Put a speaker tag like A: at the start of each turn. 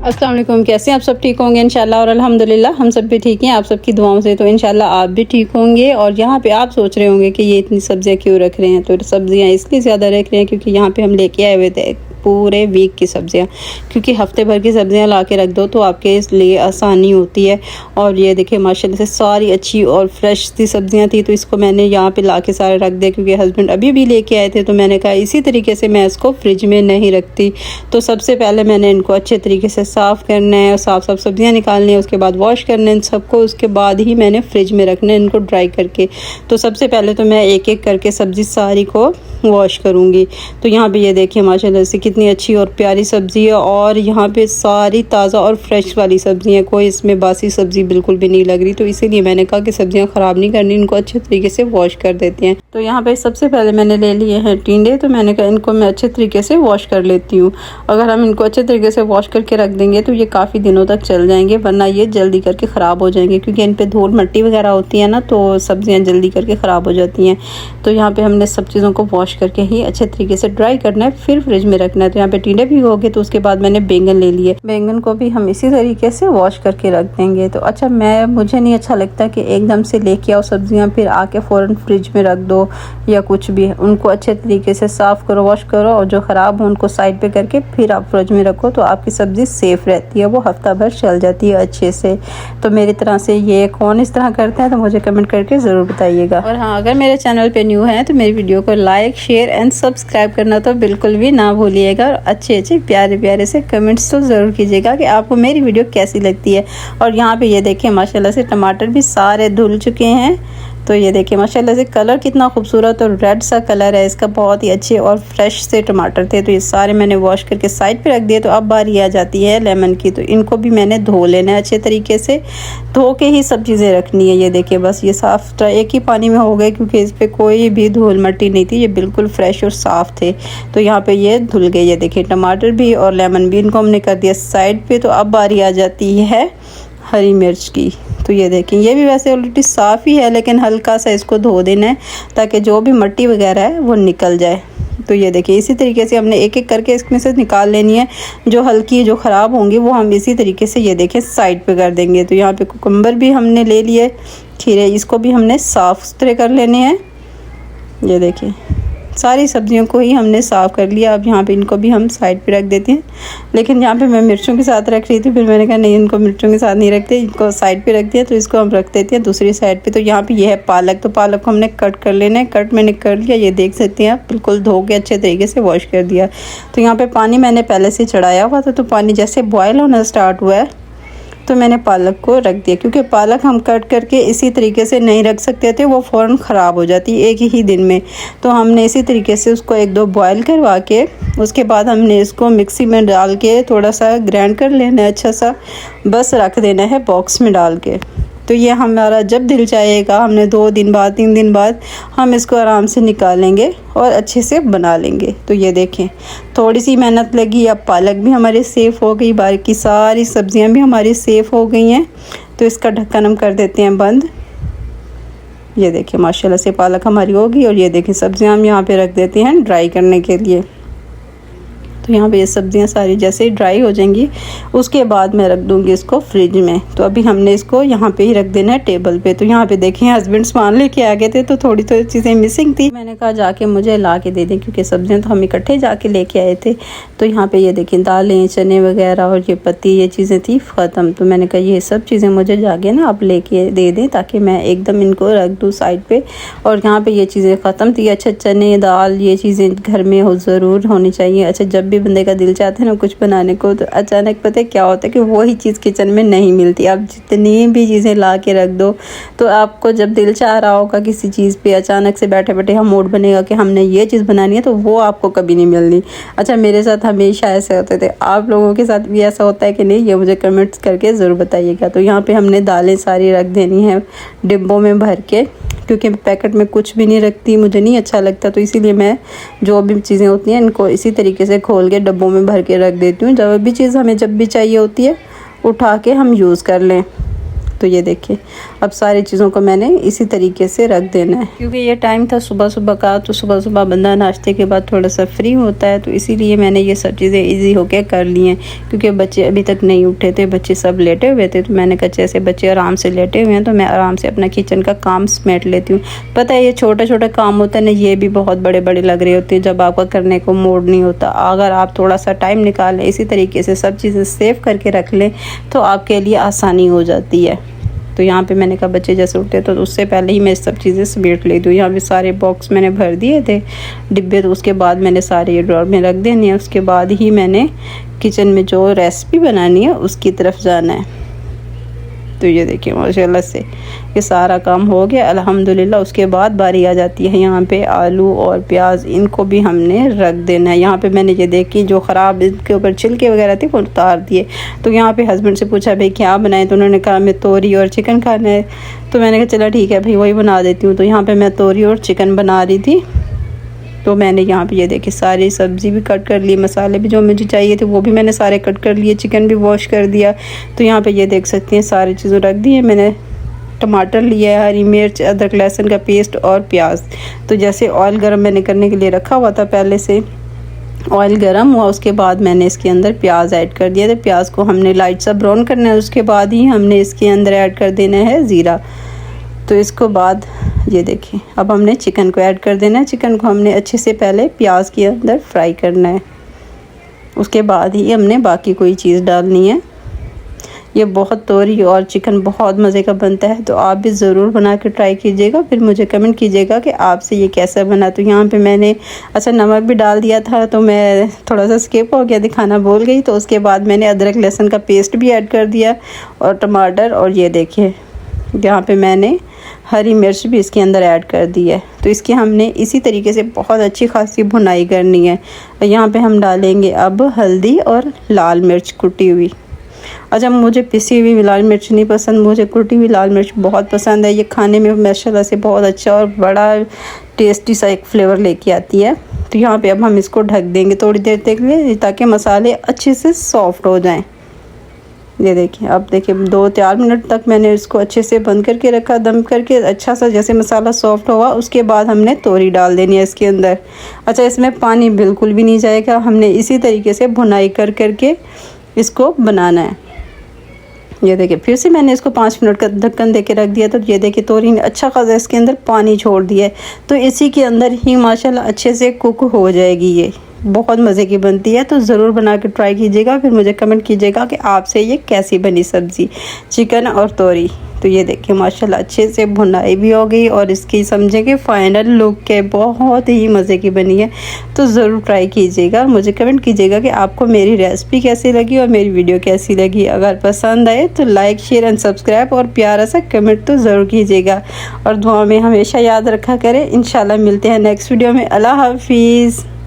A: अस्सलाम वालेकुम। कैसे हैं आप सब? ठीक होंगे इंशाल्लाह और अल्हम्दुलिल्लाह हम सब भी ठीक हैं आप सबकी दुआओं से। तो इंशाल्लाह आप भी ठीक होंगे। और यहाँ पे आप सोच रहे होंगे कि ये इतनी सब्जियाँ क्यों रख रहे हैं। तो सब्जियाँ इसलिए ज़्यादा रख रहे हैं क्योंकि यहाँ पे हम लेके आए हुए थे पूरे वीक की सब्जियां, क्योंकि हफ्ते भर की सब्जियां ला के रख दो तो आपके लिए आसानी होती है। और ये देखिए माशाल्लाह से सारी अच्छी और फ्रेश सी सब्जियां थी, तो इसको मैंने यहाँ पे ला के सारे रख दिया क्योंकि हस्बैंड अभी भी लेके आए थे। तो मैंने कहा इसी तरीके से मैं इसको फ्रिज में नहीं रखती। तो सबसे पहले मैंने इनको अच्छे तरीके से साफ़ करना है और साफ़ सब्जियाँ निकालनी है, उसके बाद वॉश करना है इन सबको, उसके बाद ही मैंने फ्रिज में रखना है इनको ड्राई करके। तो सबसे पहले तो मैं एक एक करके सब्ज़ी सारी को वॉश करूँगी। तो यहाँ पे ये देखिए माशाल्लाह से कितनी अच्छी और प्यारी सब्ज़ी है और यहाँ पे सारी ताज़ा और फ्रेश वाली सब्ज़ी है, कोई इसमें बासी सब्ज़ी बिल्कुल भी नहीं लग रही। तो इसीलिए मैंने कहा कि सब्ज़ियाँ ख़राब नहीं करनी, इनको अच्छे तरीके से वॉश कर देते हैं। तो यहाँ पे सबसे पहले मैंने ले लिए हैं टिंडे, तो मैंने कहा इनको मैं अच्छे तरीके से वॉश कर लेती हूँ। अगर हम इनको अच्छे तरीके से वॉश करके रख देंगे तो ये काफ़ी दिनों तक चल जाएंगे, वरना ये जल्दी करके ख़राब हो जाएंगे क्योंकि इन पर धूल मिट्टी वगैरह होती है ना, तो सब्ज़ियाँ जल्दी करके ख़राब हो जाती हैं। तो यहाँ पर हमने सब चीज़ों को वॉश करके ही अच्छे तरीके से ड्राई करना है, फिर फ्रिज में रखना है। तो यहाँ पे टिंडे भी हो गए। तो उसके बाद मैंने बैंगन ले लिए, बैंगन को भी हम इसी तरीके से वॉश करके रख देंगे। तो अच्छा मुझे नहीं अच्छा लगता कि एकदम से लेके आओ सब्जियां फिर आके फ़ौरन फ्रिज में रख दो या कुछ भी। उनको अच्छे तरीके से साफ़ करो, वॉश करो और जो ख़राब हो उनको साइड पे करके फिर आप फ्रिज में रखो, तो आपकी सब्ज़ी सेफ़ रहती है, वो हफ्ता भर चल जाती है अच्छे से। तो मेरी तरह से ये कौन इस तरह करता है तो मुझे कमेंट करके ज़रूर बताइएगा। और हाँ, अगर मेरे चैनल पर न्यू है तो मेरी वीडियो को लाइक शेयर एंड सब्सक्राइब करना तो बिल्कुल भी ना भूलिएगा। और अच्छे प्यारे प्यारे से कमेंट्स तो ज़रूर कीजिएगा कि आपको मेरी वीडियो कैसी लगती है। और यहाँ पे ये देखिए माशाल्लाह से टमाटर भी सारे धुल चुके हैं। तो ये देखिए माशाल्लाह से कलर कितना खूबसूरत और रेड सा कलर है इसका, बहुत ही अच्छे और फ्रेश से टमाटर थे। तो ये सारे मैंने वॉश करके साइड पे रख दिए। तो अब बारी आ जाती है लेमन की, तो इनको भी मैंने धो लेना है अच्छे तरीके से, धो के ही सब चीज़ें रखनी है। ये देखिए बस ये साफ़ एक ही पानी में हो गए क्योंकि इस पर कोई भी धूल मट्टी नहीं थी, ये बिल्कुल फ्रेश और साफ़ थे। तो यहाँ पर ये धुल गए। ये देखिए टमाटर भी और लेमन भी, इनको हमने कर दिया साइड पे। तो अब बारी आ जाती है हरी मिर्च की। तो ये देखें ये भी वैसे ऑलरेडी साफ़ ही है, लेकिन हल्का सा इसको धो देना है ताकि जो भी मिट्टी वगैरह है वो निकल जाए। तो ये देखिए इसी तरीके से हमने एक एक करके इसमें से निकाल लेनी है। जो हल्की जो ख़राब होंगी वो हम इसी तरीके से ये देखें साइड पे कर देंगे। तो यहाँ पे कुकम्बर भी हमने ले लिए, खीरे, इसको भी हमने साफ़ सुथरे कर लेने हैं। ये देखिए सारी सब्जियों को ही हमने साफ़ कर लिया। अब यहाँ पे इनको भी हम साइड पे रख देते हैं, लेकिन यहाँ पे मैं मिर्चों के साथ रख रही थी, फिर मैंने कहा नहीं इनको मिर्चों के साथ नहीं रखते, इनको साइड पे रख दिया। तो इसको हम रख देते हैं दूसरी साइड पे। तो यहाँ पे ये है पालक, तो पालक को हमने कट कर लेना है। कट मैंने कर लिया, ये देख सकते हैं आप, बिल्कुल धो के अच्छे तरीके से वॉश कर दिया। तो यहाँ पर पानी मैंने पहले से चढ़ाया हुआ था, तो पानी जैसे बॉयल होना स्टार्ट हुआ है तो मैंने पालक को रख दिया, क्योंकि पालक हम कट करके इसी तरीके से नहीं रख सकते थे, वो फ़ौरन ख़राब हो जाती है एक ही दिन में। तो हमने इसी तरीके से उसको एक दो बॉयल करवा के उसके बाद हमने इसको मिक्सी में डाल के थोड़ा सा ग्राइंड कर लेना है अच्छा सा, बस रख देना है बॉक्स में डाल के। तो ये हमारा जब दिल चाहेगा, हमने 2 दिन बाद 3 दिन बाद हम इसको आराम से निकालेंगे और अच्छे से बना लेंगे। तो ये देखें थोड़ी सी मेहनत लगी, अब पालक भी हमारी सेफ़ हो गई, बाकी सारी सब्जियां भी हमारी सेफ़ हो गई हैं। तो इसका ढक्कन हम कर देते हैं बंद। ये देखिए माशाल्लाह से पालक हमारी होगी। और ये देखें सब्जियां हम यहाँ पे रख देते हैं ड्राई करने के लिए। तो यहाँ पे ये सब्जियां सारी जैसे ही ड्राई हो जाएंगी उसके बाद मैं रख दूँगी इसको फ्रिज में। तो अभी हमने इसको यहाँ पे ही रख देना है टेबल पे। तो यहाँ पे देखें हस्बैंड सामान लेके आ गए थे, तो थोड़ी चीज़ें मिसिंग थी। मैंने कहा जाके मुझे ला के दे दें, क्योंकि सब्जियाँ तो हम इकट्ठे जाके लेके आए थे। तो यहाँ पे ये देखें दालें, चने वगैरह और ये पत्ती, ये चीज़ें थी ख़त्म। तो मैंने कहा ये सब चीज़ें मुझे जाके ना आप लेके दे दें ताकि मैं एकदम इनको रख दूँ साइड पर। और यहाँ पर ये चीज़ें ख़त्म थी। अच्छा चने दाल ये चीज़ें घर में हो ज़रूर होनी चाहिए। अच्छा जब भी बंदे का दिल चाहता है ना कुछ बनाने को, तो अचानक पता है क्या होता है कि वही चीज़ किचन में नहीं मिलती। आप जितनी भी चीज़ें ला के रख दो, तो आपको जब दिल चाह रहा होगा किसी चीज़ पे, अचानक से बैठे बैठे हम मूड बनेगा कि हमने ये चीज़ बनानी है, तो वो आपको कभी नहीं मिलनी। अच्छा मेरे साथ हमेशा ऐसे होते थे, आप लोगों के साथ भी ऐसा होता है कि नहीं, ये मुझे कमेंट्स करके ज़रूर बताइएगा। तो यहाँ पर हमने दालें सारी रख देनी है डिब्बों में भर के, क्योंकि पैकेट में कुछ भी नहीं रखती, मुझे नहीं अच्छा लगता। तो इसीलिए मैं जो भी चीज़ें होती हैं इनको इसी तरीके से खोल के डब्बों में भर के रख देती हूँ। जब भी चीज़ हमें जब भी चाहिए होती है उठा के हम यूज़ कर लें। तो ये देखिए अब सारी चीज़ों को मैंने इसी तरीके से रख देना है, क्योंकि ये टाइम था सुबह सुबह का, तो सुबह सुबह बंदा नाश्ते के बाद थोड़ा सा फ्री होता है, तो इसीलिए मैंने ये सब चीज़ें ईजी होके कर ली हैं। क्योंकि बच्चे अभी तक नहीं उठे थे, बच्चे सब लेटे हुए थे, तो मैंने कहा जैसे बच्चे आराम से लेटे हुए हैं तो मैं आराम से अपना किचन का काम समेट लेती हूँ। पता है ये छोटा छोटा काम होता है ना, ये भी बहुत बड़े बड़े लग रहे होते हैं जब आपका करने को मूड नहीं होता। अगर आप थोड़ा सा टाइम निकालें, इसी तरीके से सब चीज़ें सेव करके रख लें तो आपके लिए आसानी हो जाती है। तो यहाँ पे मैंने कहा बच्चे जैसे उठते तो उससे पहले ही मैं सब चीज़ें समेट लेती हूँ। यहाँ पे सारे बॉक्स मैंने भर दिए थे डिब्बे, तो उसके बाद मैंने सारे ये ड्रॉर में रख देने हैं। उसके बाद ही मैंने किचन में जो रेसिपी बनानी है उसकी तरफ जाना है। तो ये देखिए माशाल्लाह से ये सारा काम हो गया अल्हम्दुलिल्लाह। उसके बाद बारी आ जाती है यहाँ पे आलू और प्याज, इनको भी हमने रख देना है। यहाँ पे मैंने ये देखी जो ख़राब इनके ऊपर छिलके वगैरह थे वो उतार दिए। तो यहाँ पे हस्बैंड से पूछा भाई क्या बनाए, तो उन्होंने कहा मैं तोरी और चिकन खाना है। तो मैंने कहा चला ठीक है भाई वही बना देती हूँ। तो यहाँ पर मैं तोरी और चिकन बना रही थी। तो मैंने यहाँ पे ये देखी सारी सब्ज़ी भी कट कर ली, मसाले भी जो मुझे चाहिए थे वो भी मैंने सारे कट कर लिए, चिकन भी वॉश कर दिया। तो यहाँ पे ये देख सकती हैं सारी चीज़ें रख दी है मैंने। टमाटर लिया है, हरी मिर्च, अदरक लहसुन का पेस्ट और प्याज। तो जैसे ऑयल गरम मैंने करने के लिए रखा हुआ था, पहले से ऑयल गरम हुआ, उसके बाद मैंने इसके अंदर प्याज ऐड कर दिया था। प्याज को हमने लाइट सा ब्राउन करना है, उसके बाद ही हमने इसके अंदर ऐड कर देना है ज़ीरा। तो इसको बाद ये देखिए अब हमने चिकन को ऐड कर देना है। चिकन को हमने अच्छे से पहले प्याज के अंदर फ्राई करना है, उसके बाद ही हमने बाकी कोई चीज़ डालनी है। ये बहुत तोरी और चिकन बहुत मज़े का बनता है, तो आप भी ज़रूर बना के ट्राई कीजिएगा, फिर मुझे कमेंट कीजिएगा कि आपसे ये कैसा बना। तो यहाँ पे मैंने अच्छा नमक भी डाल दिया था, तो मैं थोड़ा सा स्किप हो गया, दिखाना भूल गई। तो उसके बाद मैंने अदरक लहसुन का पेस्ट भी ऐड कर दिया और टमाटर, और ये देखिए यहाँ पे मैंने हरी मिर्च भी इसके अंदर ऐड कर दी है। तो इसकी हमने इसी तरीके से बहुत अच्छी खासी भुनाई करनी है। और यहाँ पे हम डालेंगे अब हल्दी और लाल मिर्च कुटी हुई। अच्छा मुझे पिसी हुई लाल मिर्च नहीं पसंद, मुझे कुटी हुई लाल मिर्च बहुत पसंद है। ये खाने में माशाल्लाह से बहुत अच्छा और बड़ा टेस्टी सा एक फ्लेवर लेके आती है। तो यहाँ पे अब हम इसको ढक देंगे थोड़ी देर तक लिए, ताकि मसाले अच्छे से सॉफ्ट हो जाएं। ये देखिए अब देखिए 2-4 मिनट तक मैंने इसको अच्छे से बंद करके रखा, दम करके। अच्छा सा जैसे मसाला सॉफ्ट हुआ, उसके बाद हमने तोरी डाल देनी है इसके अंदर। अच्छा इसमें पानी बिल्कुल भी नहीं जाएगा, हमने इसी तरीके से भुनाई कर करके इसको बनाना है। ये देखिए फिर से मैंने इसको 5 मिनट का ढक्कन दे के रख दिया। तो ये देखिए तोरी ने अच्छा खासा इसके अंदर पानी छोड़ दिया है, तो इसी के अंदर ही माशाल्लाह अच्छे से कुक हो जाएगी। ये बहुत मज़े की बनती है, तो ज़रूर बना के ट्राई कीजिएगा, फिर मुझे कमेंट कीजिएगा कि आपसे ये कैसी बनी सब्ज़ी चिकन और तोरी। तो ये देखिए माशाल्लाह अच्छे से भुनाई भी हो गई, और इसकी समझे कि फ़ाइनल लुक के बहुत ही मज़े की बनी है। तो ज़रूर ट्राई कीजिएगा, मुझे कमेंट कीजिएगा कि आपको मेरी रेसिपी कैसी लगी और मेरी वीडियो कैसी लगी। अगर पसंद आए तो लाइक शेयर एंड सब्सक्राइब, और प्यारा सा कमेंट तो ज़रूर कीजिएगा, और दुआ में हमेशा याद रखा करें। इंशाल्लाह मिलते हैं नेक्स्ट वीडियो में। अल्लाह हाफिज़।